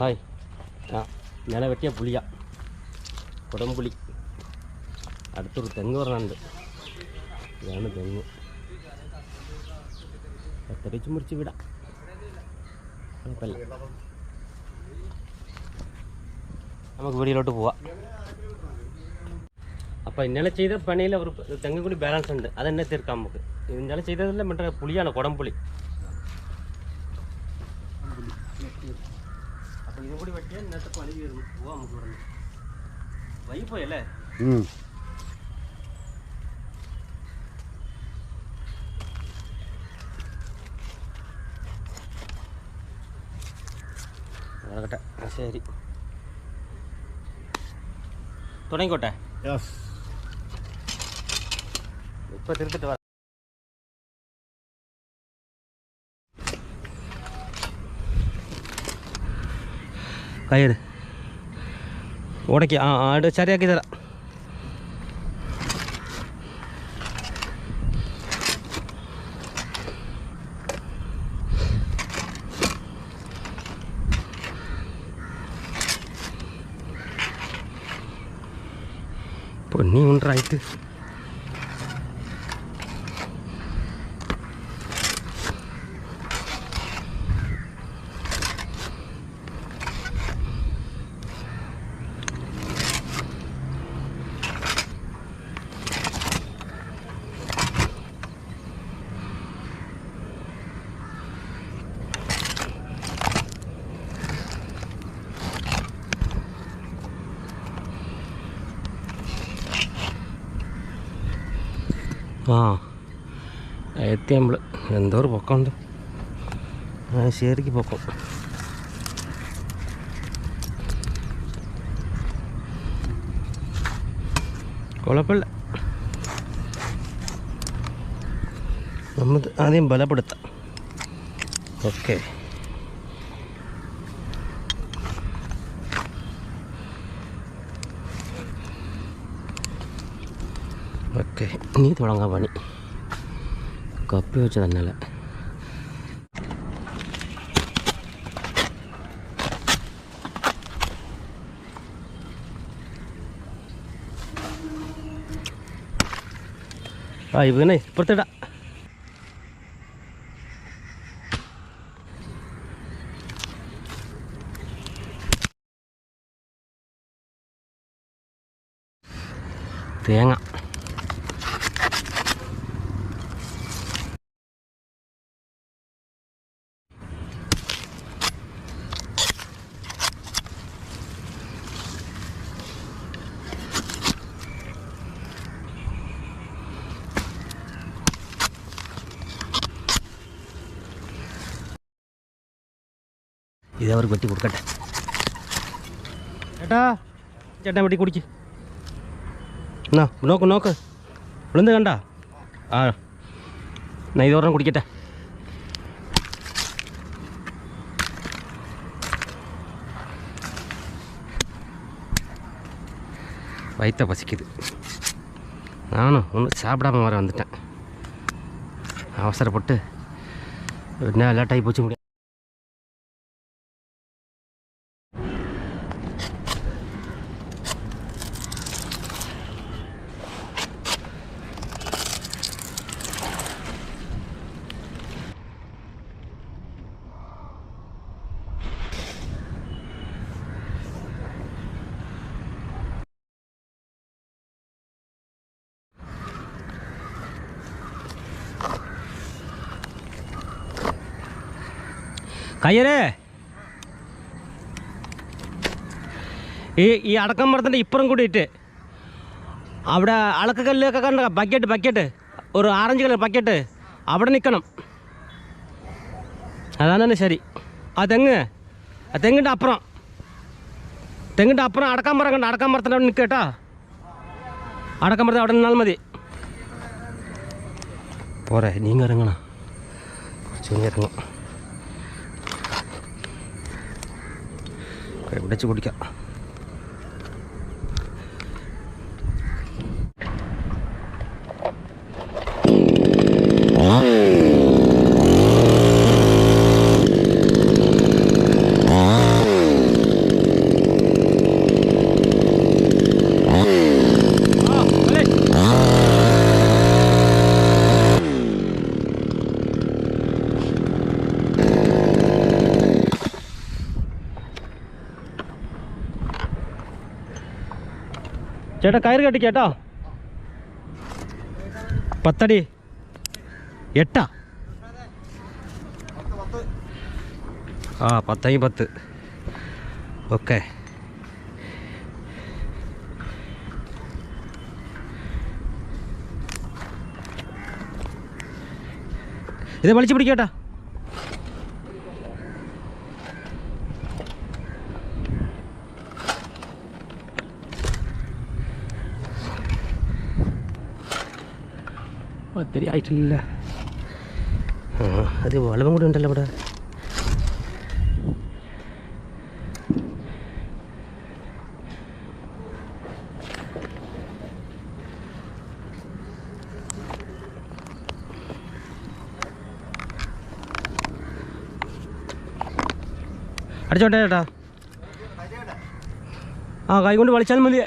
Hi ഇന്നലെ വെട്ടിയ പുളിയ കുടംപുളി. അടുത്തൊരു തെങ്ങ് പറഞ്ഞുണ്ട്. ഇതാണ് തെങ്ങ്. കത്തരിച്ച് മുറിച്ച് വിടാം, കുഴപ്പമില്ല. നമുക്ക് വീടിലോട്ട് പോവാം. അപ്പോൾ ഇന്നലെ ചെയ്ത പണിയിൽ ഒരു തെങ്ങ് കൂടി ബാലൻസ് ഉണ്ട്, അതെന്നെ തീർക്കാം നമുക്ക്. ഇന്നലെ ചെയ്തതെല്ലാം മറ്റേ പുളിയാണ്, കുടംപുളി. അപ്പോൾ ഇതും കൂടി വെട്ടിയാൽ ഇന്നത്തെ പണി തീർന്നു. പോവാം നമുക്ക് ഇവിടെ നിന്ന്. വൈകി പോയല്ലേ? നടക്കട്ടെ. ശരി, തുടങ്ങിക്കോട്ടെ. ഇപ്പം തീർത്തിട്ട് വരാം. കയ്യെടു, ഉടക്കി. ആട് ശരിയാക്കി തരാം. പൊന്നി ഉണ്ടായിട്ട് എത്തി നമ്മൾ. എന്തോ ഒരു പൊക്കമുണ്ട്, ശരിക്ക് പൊക്കം. കുഴപ്പമില്ല, നമ്മൾ ആദ്യം ബലപ്പെടുത്താം. Okay, okay. ഇനി തുടങ്ങാൻ പണി. കപ്പി വെച്ച് തന്നെയല്ലേ. ഇവനെ ഇപ്പുറത്തിടാം. തേങ്ങ ഇതവർക്ക് വെട്ടി കൊടുക്കട്ടെ. ചേട്ടാ വെട്ടി കുടിക്ക്. എന്നാ നോക്ക് വിളുന്ന് കണ്ട. എന്നാ ഇതോർണം കുടിക്കട്ടെ. വൈത്ത പസിക്കുது. நானும் ஒன்றும் சாப்பிடாம வர வந்துட்டேன். அவசரப்பட்டு என்ன லேட் ஆகி போச்சு. முடியாது. കയ്യരേ, ഈ അടക്കം മരത്തിൻ്റെ ഇപ്പുറം കൂടിയിട്ട് അവിടെ അളക്കക്കല്ലൊക്കെ കണ്ട ബക്കറ്റ് ഒരു ആറഞ്ച് കളർ ബക്കറ്റ് അവിടെ നിൽക്കണം. അതാണ് തന്നെ ശരി. തെങ്ങിൻ്റെ അപ്പുറം അടക്കാൻ മരം കണ്ട. അടക്കാൻ മരത്തിൻ്റെ അവിടെ നിൽക്കട്ടോ. അടക്കാൻ മരത്തിൽ അവിടെ നിന്നാൽ മതി. പോരെ, നീങ്ങ ഇറങ്ങണം. കുറച്ച് ഇറങ്ങും. വിടച്ച് കുടിക്കാം. ചേട്ടാ കയറ് കെട്ടിക്കേട്ടോ. 10 അടി 8. ആ 10x10. ഓക്കെ. ഇത് വലിച്ചു പിടിക്കേട്ടാ. ഒത്തിരി ആയിട്ടില്ല. അത് വളവും കൂടി ഉണ്ടല്ലോ ഇവിടെ. അടിച്ചോട്ടെ ചേട്ടാ. ആ കൈ കൊണ്ട് വലിച്ചാൽ മതി.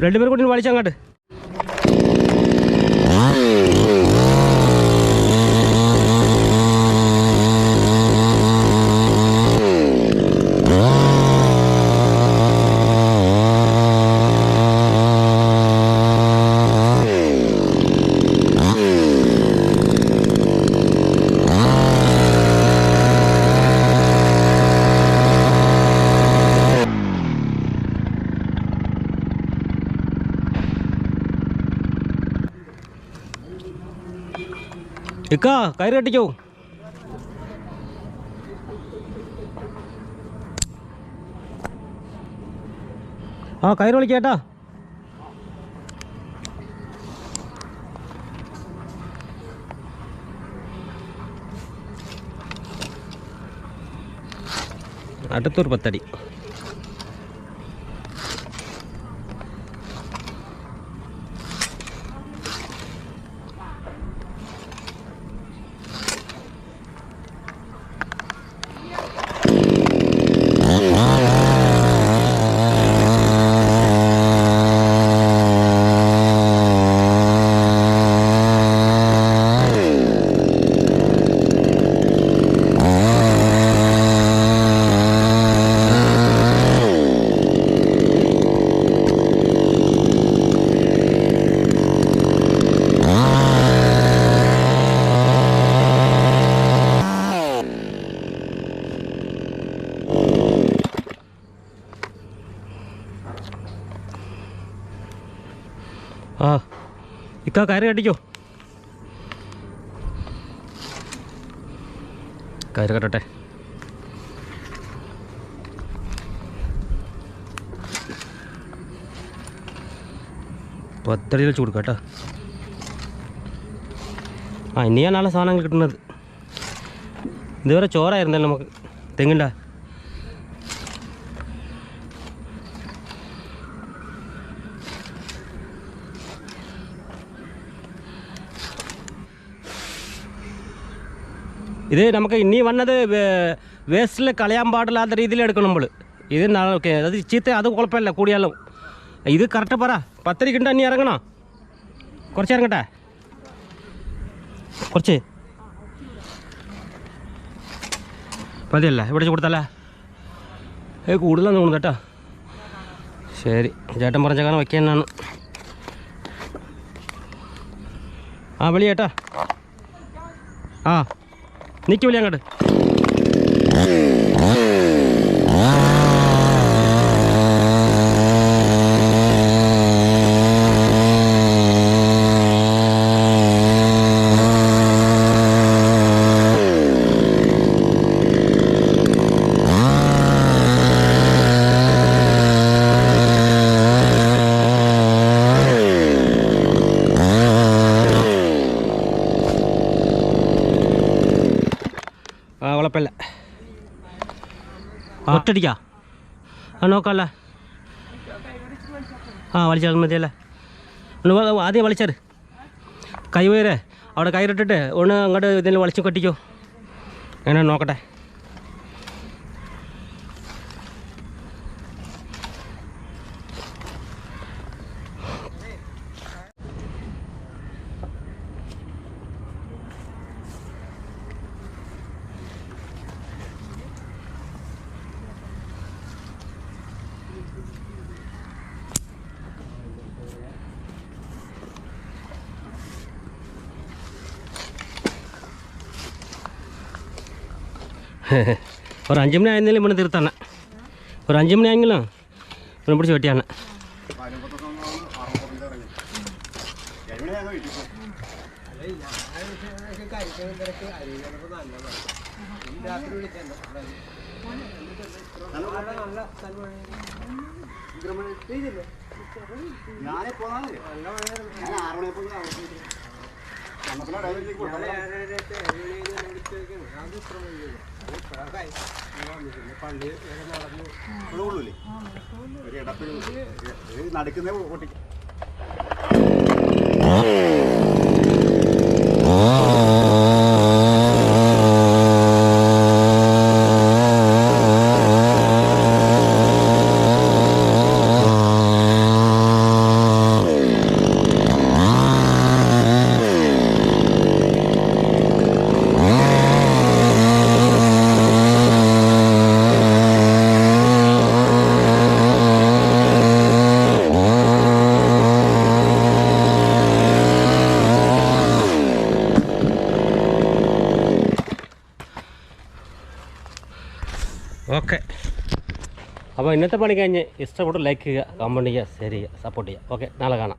2 പേർ കൂടി വലിച്ചങ്ങോട്ട്. ഇക്കാ കയറ് കെട്ടിക്കോ. ആ കയറ് വിളിക്കേട്ടാ. അടുത്തൊരു 10 അടി. ആ ഇക്കാ കയറ് കെട്ടിക്കോ. കയറ് കെട്ടട്ടെ. പത്തടിയിൽ വെച്ച് കൊടുക്കാം കേട്ടോ. ആ ഇനിയാണാണ് സാധനങ്ങൾ കിട്ടുന്നത്. ഇതുവരെ ചോറായിരുന്നല്ലോ നമുക്ക് തെങ്ങിൻ്റെ. ഇത് നമുക്ക് ഇനി വന്നത് വേസ്റ്റിൽ കളയാൻ പാടില്ലാത്ത രീതിയിൽ എടുക്കണം നമ്മൾ. ഇത് ഓക്കെ അത് ചീത്ത അത് കുഴപ്പമില്ല കൂടിയാലും. ഇത് കറക്റ്റ് പറ. 10 അടിക്കുണ്ട് ഇനി ഇറങ്ങണോ? കുറച്ച് ഇറങ്ങട്ടെ. കുറച്ച് മതിയല്ലേ ഇവിടെ കൊടുത്തല്ലേ? കൂടുതലൊന്നും തോന്നുന്നു കേട്ടോ. ശരി ചേട്ടൻ പറഞ്ഞ കാരണം വയ്ക്കാനാണ്. ആ വിളി ചേട്ടാ. ആ നിൽക്കി വിളി അങ്ങോട്ട്. ആ കുഴപ്പമില്ല. ഒറ്റടിക്കാ ആ നോക്കാമല്ല. ആ വലിച്ചാൽ മതിയല്ലേ. ആദ്യം വലിച്ചാൽ കൈ പോയേ അവിടെ കയറിട്ടിട്ട് ഒന്ന് അങ്ങോട്ട് ഇതിൽ വലിച്ചു കെട്ടിക്കോ. അങ്ങനെ നോക്കട്ടെ. ഒരു 5 മണി ആയിരുന്നാലും ഇവിടെ തീർത്താണ്. ഒരു 5 മണി ആയെങ്കിലും ഇവിടെ പിടിച്ച് വെട്ടിയാണ്. നടക്കുന്നേ പൊട്ടി. ഓക്കെ, അപ്പോൾ ഇന്നത്തെ പണി കഴിഞ്ഞ് ഇഷ്ടപ്പെട്ടു ലൈക്ക് ചെയ്യുക, കമൻറ്റ് ചെയ്യുക, ഷെയർ ചെയ്യുക, സപ്പോർട്ട് ചെയ്യുക. ഓക്കെ, നാളെ കാണാം.